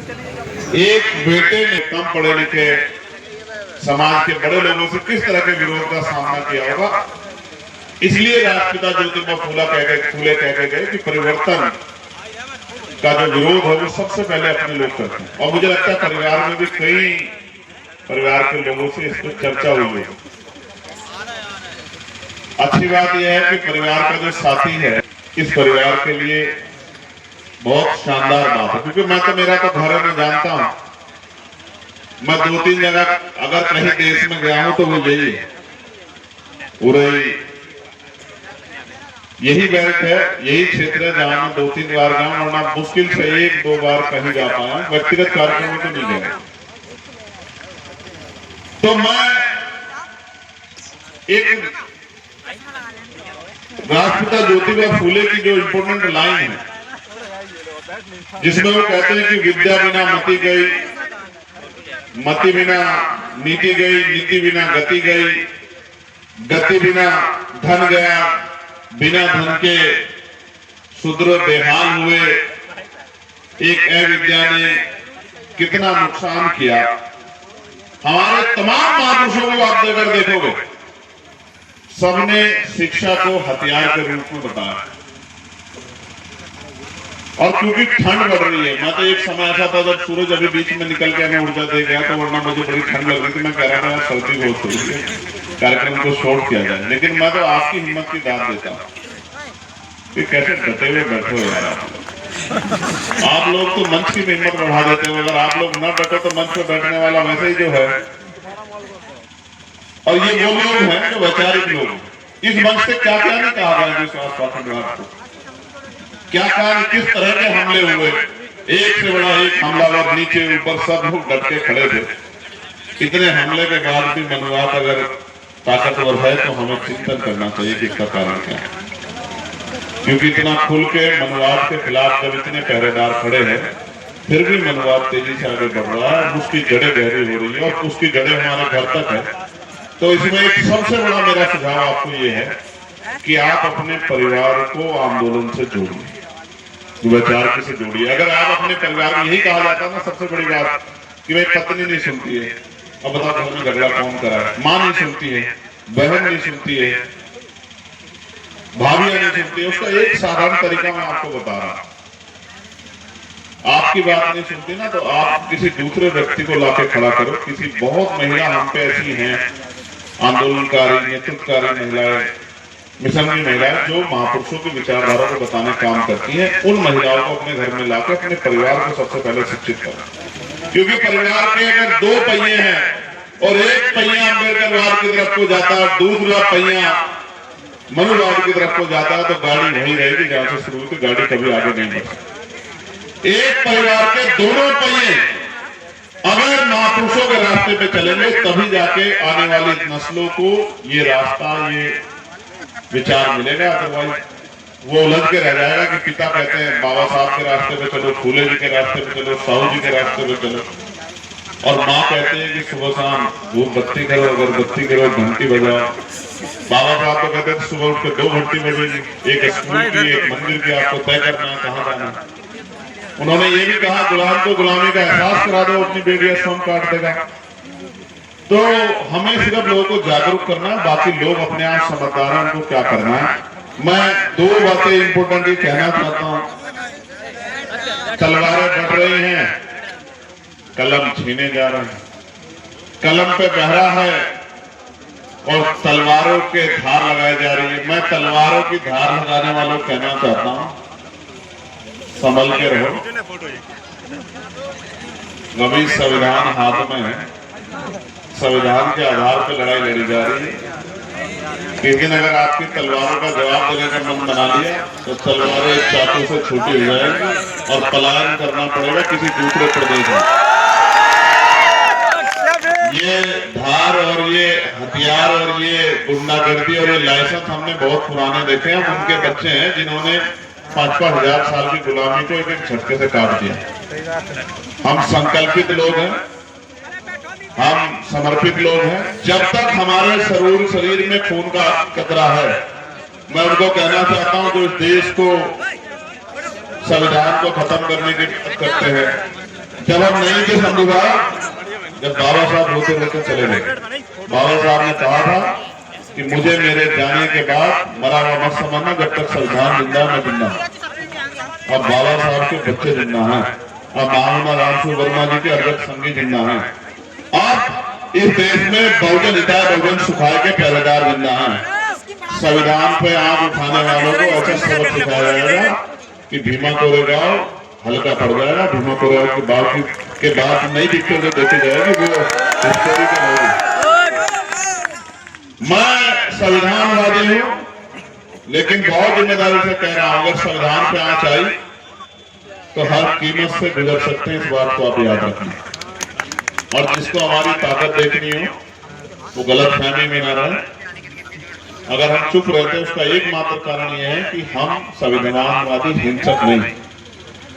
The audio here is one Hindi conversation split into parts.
एक बेटे ने कम पढ़े लिखे समाज के बड़े लोगों से किस तरह के विरोध का सामना किया होगा। इसलिए राष्ट्रपिता ज्योतिबा फूले कह के गए कि परिवर्तन का जो विरोध है वो सबसे पहले अपने लोग करते हैं। और मुझे लगता है परिवार में भी कई परिवार के लोगों से इस पर चर्चा हुई है। अच्छी बात यह है कि परिवार का जो साथी है इस परिवार के लिए बहुत शानदार बात है, क्योंकि मेरा तो घर है, मैं जानता हूं। मैं 2-3 जगह अगर कहीं देश में गया हूं तो वो यही है, उरई यही बैंक है, यही क्षेत्र है जहां मैं 2-3 बार गया हूं, वरना मुश्किल से 1-2 बार कहीं जा पाया। व्यक्तिगत कार्यक्रमों को नहीं गया। तो मैं एक राष्ट्रपिता ज्योतिबा फूले की जो इंपोर्टेंट लाइन है जिसमें वो कहते हैं कि विद्या बिना मति गई, मति बिना नीति गई, नीति बिना गति गई, गति बिना धन गया, बिना धन के शूद्र बेहाल हुए। एक अविद्या ने कितना नुकसान किया। हमारे तमाम महापुरुषों को आप अगर देखोगे सबने शिक्षा को हथियार के रूप में बताया। और क्योंकि ठंड बढ़ रही है, मैं तो एक समय ऐसा था जब सूरज अभी बीच में निकल के हमें ऊर्जा दे गया, तो वरना मुझे बड़ी ठंड लग रही थी। मैं कह रहा था सर्दी बहुत हो रही है, कार्यक्रम को शॉर्ट किया जाए। लेकिन मैं तो आपकी हिम्मत की दाद देता हूँ कि कैसे डटे हुए बैठे हो यार आप लोग तो मंच की हिम्मत बढ़ा देते हो। अगर आप लोग न डटे तो मंच पर बैठने वाला वैसे ही जो है। और ये वो लोग हैं जो वैचारिक लोग। इस मंच से क्या क्या नहीं कहा गया जो स्वास्थ्य विभाग को, क्या कहा, किस तरह के हमले हुए, एक से बड़ा एक हमलावर, नीचे ऊपर सब लोग डट के खड़े थे। इतने हमले के बाद भी मनुवाद अगर ताकतवर है तो हमें चिंतन करना चाहिए कि इसका कारण क्या है। क्योंकि इतना खुल के मनुवाद के खिलाफ जब इतने पहरेदार खड़े हैं फिर भी मनुवाद तेजी से आगे बढ़ रहा है, उसकी जड़ें गहरी हो रही है और उसकी जड़ें हमारे घर तक है। तो इसमें एक सबसे बड़ा मेरा सुझाव आपको ये है कि आप अपने परिवार को आंदोलन से जोड़िए, विचार से जोड़िए। अगर आप अपने परिवार में, यही कहा जाता है ना सबसे बड़ी बात कि भाई पत्नी नहीं सुनती है, अब बताओ घर में झगड़ा कौन करा है। माँ नहीं सुनती है, बहन नहीं सुनती है, भाभियां नहीं सुनती है। उसका एक साधारण तरीका मैं आपको बता रहा हूं। आपकी बात नहीं सुनती ना तो आप किसी दूसरे व्यक्ति को लाके खड़ा करो। किसी बहुत महिला हम पे ऐसी हैं, आंदोलनकारी, नेतृत्वकारी महिलाएं, मिशनरी महिलाएं जो महापुरुषों की विचारधारा को बताने काम करती हैं, उन महिलाओं को अपने घर में लाकर अपने परिवार को सबसे पहले शिक्षित करें। क्योंकि परिवार के अगर 2 पहिए हैं और एक पहिया अम्बेडकरवाद की तरफ को जाता है, दूसरा पहिया मनुवाद की तरफ को जाता है, तो गाड़ी वहीं रहेगी जहां से शुरू हुई, गाड़ी कभी आगे नहीं बढ़ सकती। एक परिवार के दोनों पहिए अगर महापुरुषों के रास्ते पे चलेंगे तभी जाके आने वाली नस्लों को ये रास्ता, ये विचार मिलेगा। अदरवाइज वो उलझ के रह जाएगा कि पिता कहते हैं बाबा साहब के रास्ते पे चलो, फूले जी के रास्ते पे चलो, साहू जी के रास्ते पे चलो, और माँ कहते हैं कि सुबह शाम धूप बत्ती करो, अगरबत्ती करो, घंटी बजाओ। बाबा साहब तो कहते हैं सुबह उठ के 2 घंटी बजेगी, एक स्कूल की, एक मंदिर की, आपको तय करना है कहाँ जाना है। उन्होंने ये भी कहा गुलाम को गुलामी का एहसास करा दो, अपनी बेटियां सोम काट देगा। तो हमें सिर्फ लोगों को जागरूक करना है, बाकी लोग अपने आप समझदार हैं, उनको क्या करना है। मैं 2 बातें इंपोर्टेंट ये कहना चाहता हूं। तलवारें बढ़ रही हैं, कलम छीने जा रहे हैं। कलम पे पहरा है और तलवारों के धार लगाई जा रही है। मैं तलवारों की धार लगाने वालों को कहना चाहता हूं, संभल के रहो। अभी संविधान हाथ में है, संविधान के आधार पर लड़ाई लड़ी जा रही है। लेकिन अगर आपकी तलवारों का जवाब देने का मन बना लिया तो तलवारें चाकू से छोटी हो जाएंगी और पलायन करना पड़ेगा किसी दूसरे प्रदेश में। ये धार और ये हथियार और ये गुंडागर्दी और ये लाइसेंस हमने बहुत पुराने देखे हैं। उनके बच्चे हैं जिन्होंने 5-5 हजार साल की गुलामी को एक झटके से काट दिया। हम संकल्पित लोग हैं, हम समर्पित लोग हैं। जब तक हमारे शरीर में खून का कतरा है, मैं उनको कहना चाहता हूं जो इस देश को, संविधान को खत्म करने की बात करते हैं, जब हम नहीं थे संविधान, जब बाबा साहब रोते रोते चले गए, बाबा साहब ने कहा था कि मुझे मेरे जाने के बाद मरा हुआ मत समझना, जब तक संविधान जिंदा मैं जिंदा। अब बाबा साहब के बच्चे जिंदा हैं, अब महामना रामसू वर्मा जी के अर्जक संगी जिंदा हैं। अब इस देश में बहुजन हिताय बहुजन सुखाय के पहरेदार जिंदा हैं। संविधान पे आंख उठाने वालों को ऐसा सबक सिखाया जाएगा कि भीमा कोरेगांव हल्का पड़ जाएगा। भीमा कोरेगांव के बाद नई पिक्चर जो देखी जाएगी वो हिस्टोरी की होगी। मैं संविधानवादी हूँ, लेकिन बहुत जिम्मेदारी से कह रहा हूं, अगर संविधान पे आंच आई तो हर कीमत से गुजर सकते हैं, इस बात को आप याद रखना। और जिसको हमारी ताकत देखनी हो वो गलत फहमी में ना रहे। अगर हम चुप रहते हैं उसका एकमात्र कारण यह है कि हम संविधानवादी हिंसक नहीं,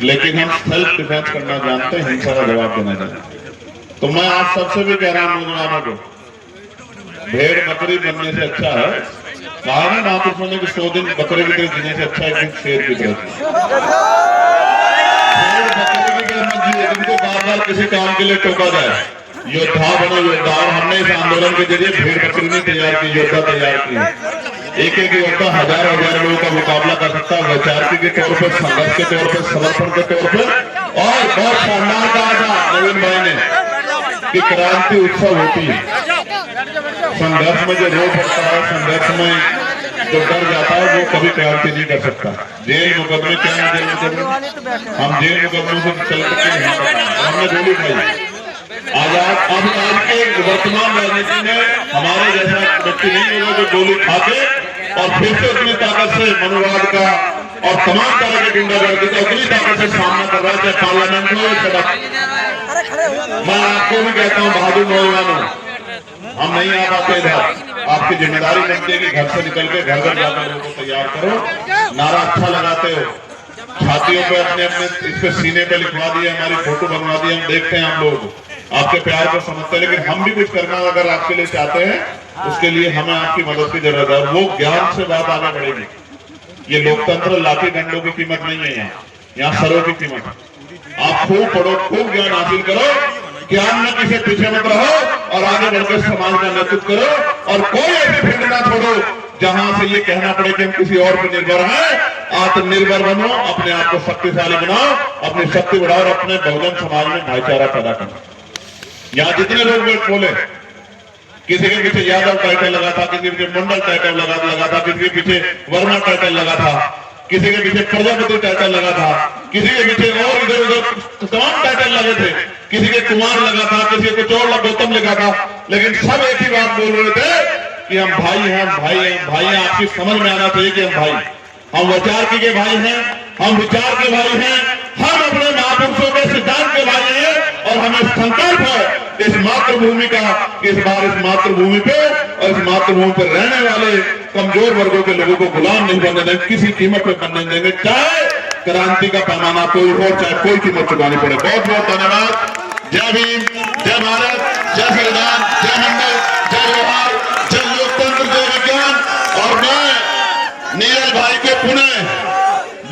लेकिन हम सेल्फ डिफेंस करना जानते हैं, हिंसा का जवाब देना जानते हैं। तो मैं आप सबसे भी कह रहा हूं नौजवानों को, भेड़ बकरी बनने से अच्छा है, कहा ना महापुरुषों ने कि 100 दिन बकरे की तरह जीने से अच्छा है कि शेर की तरह। जिनको बार बार किसी काम के लिए टोका जाए, योद्धा बनो योद्धा। हमने इस आंदोलन के जरिए भेड़ बकरी नहीं तैयार की, योद्धा तैयार की। एक एक योद्धा हजार हजार लोगों का मुकाबला कर सकता है, वैचारिक के तौर पर, संघर्ष के तौर पर, समर्पण के तौर पर। और बहुत शानदार कहा था नवीन भाई ने कि क्रांति उत्सव होती है। संघर्ष में जो रो पड़ता है, संघर्ष में जो डर जाता है, वो कभी क्रांति नहीं कर सकता। जेल मुकदमे क्या है, जेल मुकदमे हम जेल मुकदमे से चल सकते हैं। हमने गोली खाई आजाद। अब आज के वर्तमान राजनीति में हमारे जैसा व्यक्ति नहीं होगा जो गोली खा के और फिर से उतनी ताकत से मनोवाद का और तमाम तरह के गुंडागर्दी का उतनी ताकत से सामना कर रहा है, चाहे पार्लियामेंट हो या सड़क। मैं आपको भी कहता हूँ बहादुर नौजवानों, हम नहीं आ पाते इधर, आपकी जिम्मेदारी बनती है कि घर से निकल के घर घर जाकर लोगों को तैयार करो। नारा अच्छा लगाते हो, छातियों पे अपने अपने इस पे सीने पे लिखवा दिए, हमारी फोटो बनवा दी, हम देखते हैं, हम लोग आपके प्यार को समझते हैं। लेकिन हम भी कुछ करना अगर आपके लिए चाहते हैं, उसके लिए हमें आपकी मदद की जरूरत है। वो ज्ञान से बात आगे बढ़ेगी। ये लोकतंत्र लाठी डंडों की कीमत नहीं है, यहाँ सरों की कीमत है। आप खूब पढ़ो, खूब ज्ञान हासिल करो, ज्ञान में किसी पीछे मत रहो और आगे बढ़कर समाज का नेतृत्व करो। और कोई ऐसी फील्ड ना छोड़ो जहां से ये कहना पड़े कि हम किसी और पर निर्भर हैं। आत्मनिर्भर बनो, अपने आप को शक्तिशाली बनाओ, अपनी शक्ति बढ़ाओ और अपने बहुजन समाज में भाईचारा पैदा करो। यहाँ जितने लोग बोले, किसी के पीछे यादव टाइटल लगा था, किसी के पीछे मंडल टाइटल लगा था, किसी के पीछे वर्मा टाइटल लगा था, किसी के पीछे प्रजापति टाइटल लगा था, किसी के पीछे और इधर उधर तमाम टाइटल लगे थे, किसी के कुमार लगा था, किसी के कुछ और गौतम लिखा था। लेकिन सब एक ही बात बोल रहे थे कि हम भाई हैं, भाई हैं, भाई हैं। आपकी समझ में आना चाहिए कि हम भाई, हम विचार के भाई हैं, हम विचार के भाई हैं, हम अपने महापुरुषों के सिद्धांत के भाई हैं। और हमें संकल्प है इस मातृभूमि का, इस बार इस मातृभूमि पे और इस मातृभूमि पर रहने वाले कमजोर वर्गों के लोगों को गुलाम नहीं बनने देंगे, किसी कीमत पे बनने देंगे, चाहे क्रांति का पैमाना कोई हो, चाहे कोई कीमत चुकानी पड़े। बहुत बहुत धन्यवाद। जय भीम, जय भारत, जय संविधान, जय मंडल, जय जोहार, जय लोकतंत्र, जय विज्ञान। और मैं नीरज भाई को पुनः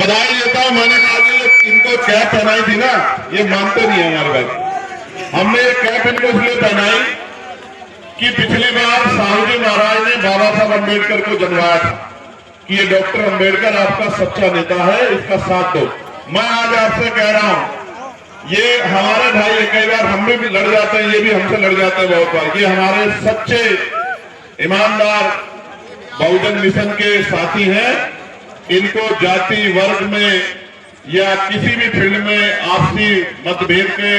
बधाई देता हूं। मैंने आज इनको कैप पहनाई थी ना, ये मानते नहीं है हमारे भाई। हमने ये कैप इनको इसलिए पहनाई कि पिछली बार साहू जी महाराज ने बाबा साहब अम्बेडकर को जनवाया था कि ये डॉक्टर अम्बेडकर आपका सच्चा नेता है, इसका साथ दो। मैं आज आपसे कह रहा हूं, ये हमारे भाई है, कई बार हम भी लड़ जाते हैं, ये भी हमसे लड़ जाते हैं बहुत बार। ये हमारे सच्चे ईमानदार बहुजन मिशन के साथी हैं। इनको जाति वर्ग में या किसी भी फील्ड में आपसी मतभेद के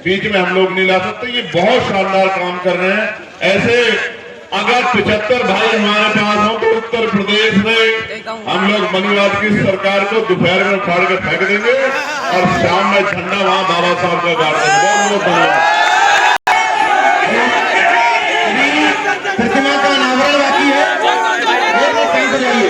बीच में हम लोग नहीं ला सकते। ये बहुत शानदार काम कर रहे हैं। ऐसे अगर 75 भाई हमारे पास हो तो उत्तर प्रदेश में हम लोग मनुवाद की सरकार को दोपहर में उखाड़ के फेंक देंगे और शाम में झंडा वहां बाबा साहब का गाड़ देंगे। बहुत बहुत धन्यवाद। प्रतिमा का अनावरण बाकी है, जाइए।